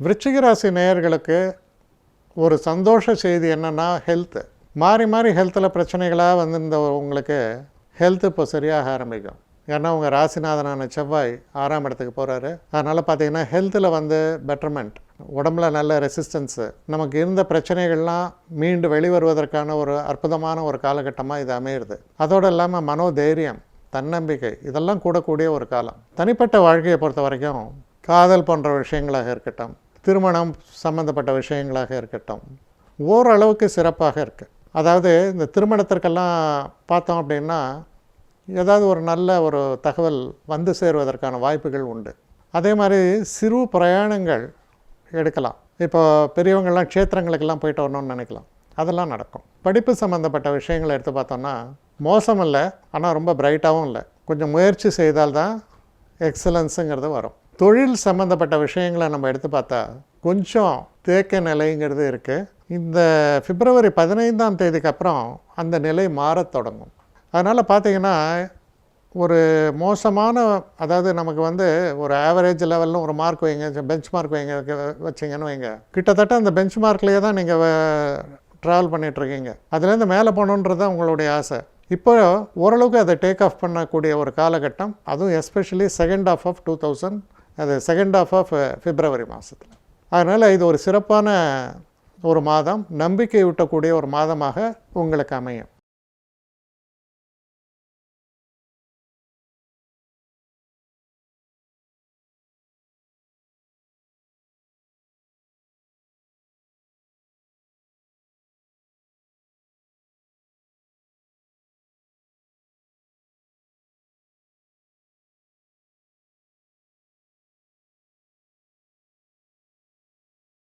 விருச்சிக ராசி நேயர்களுக்கு ஒரு சந்தோஷ செய்தி என்னென்னா ஹெல்த்து. மாறி மாறி ஹெல்த்தில் பிரச்சனைகளாக வந்திருந்த உங்களுக்கு ஹெல்த்து இப்போ சரியாக ஆரம்பிக்கும். ஏன்னா உங்கள் ராசிநாதனான செவ்வாய் 6ஆம் இடத்துக்கு போகிறாரு. அதனால் பார்த்திங்கன்னா ஹெல்த்தில் பெட்டர்மெண்ட், உடம்புல நல்ல ரெசிஸ்டன்ஸு, நமக்கு இருந்த பிரச்சனைகள்லாம் மீண்டு வெளிவருவதற்கான ஒரு அற்புதமான ஒரு காலகட்டமாக இது அமையிறது. அதோடு இல்லாமல் மனோதைரியம், தன்னம்பிக்கை இதெல்லாம் கூடக்கூடிய ஒரு காலம். தனிப்பட்ட வாழ்க்கையை பொறுத்த வரைக்கும் காதல் போன்ற விஷயங்களாக இருக்கட்டும், திருமணம் சம்மந்தப்பட்ட விஷயங்களாக இருக்கட்டும், ஓரளவுக்கு சிறப்பாக இருக்குது. அதாவது இந்த திருமணத்திற்கெல்லாம் பார்த்தோம் அப்படின்னா ஏதாவது ஒரு நல்ல ஒரு தகவல் வந்து சேருவதற்கான வாய்ப்புகள் உண்டு. அதே மாதிரி சிறு பிரயாணங்கள் எடுக்கலாம். இப்போ பெரியவங்கள்லாம் க்ஷேத்திரங்களுக்கெல்லாம் போயிட்டு வரணும்னு நினைக்கலாம், அதெல்லாம் நடக்கும். படிப்பு சம்மந்தப்பட்ட விஷயங்களை எடுத்து பார்த்தோன்னா மோசம் இல்லை, ஆனால் ரொம்ப பிரைட்டாகவும் இல்லை. கொஞ்சம் முயற்சி செய்தால்தான் எக்ஸலன்ஸுங்கிறது வரும். தொழில் சம்மந்தப்பட்ட விஷயங்களை நம்ம எடுத்து பார்த்தா கொஞ்சம் தேக்க நிலைங்கிறது இருக்குது. இந்த பிப்ரவரி 15ஆம் தேதிக்கு அப்புறம் அந்த நிலை மாறத் தொடங்கும். அதனால் பார்த்திங்கன்னா ஒரு மோசமான, அதாவது நமக்கு ஒரு ஆவரேஜ் லெவலில் ஒரு மார்க் வைங்க, பெஞ்ச் மார்க் வைங்க வச்சிங்கன்னு வைங்க, கிட்டத்தட்ட அந்த பெஞ்ச் மார்க்லேயே தான் நீங்கள் ட்ராவல் பண்ணிகிட்ருக்கீங்க. அதுலேருந்து மேலே போகணுன்றது தான் உங்களுடைய ஆசை. இப்போ ஓரளவுக்கு அதை டேக் ஆஃப் பண்ணக்கூடிய ஒரு காலகட்டம், அதுவும் எஸ்பெஷலி செகண்ட் ஆஃப் 2000, அது செகண்ட் ஆஃப் பிப்ரவரி மாதத்தில். அதனால் இது ஒரு சிறப்பான ஒரு மாதம், நம்பிக்கை ஊட்டக்கூடிய ஒரு மாதமாக உங்களுக்கு அமையும்.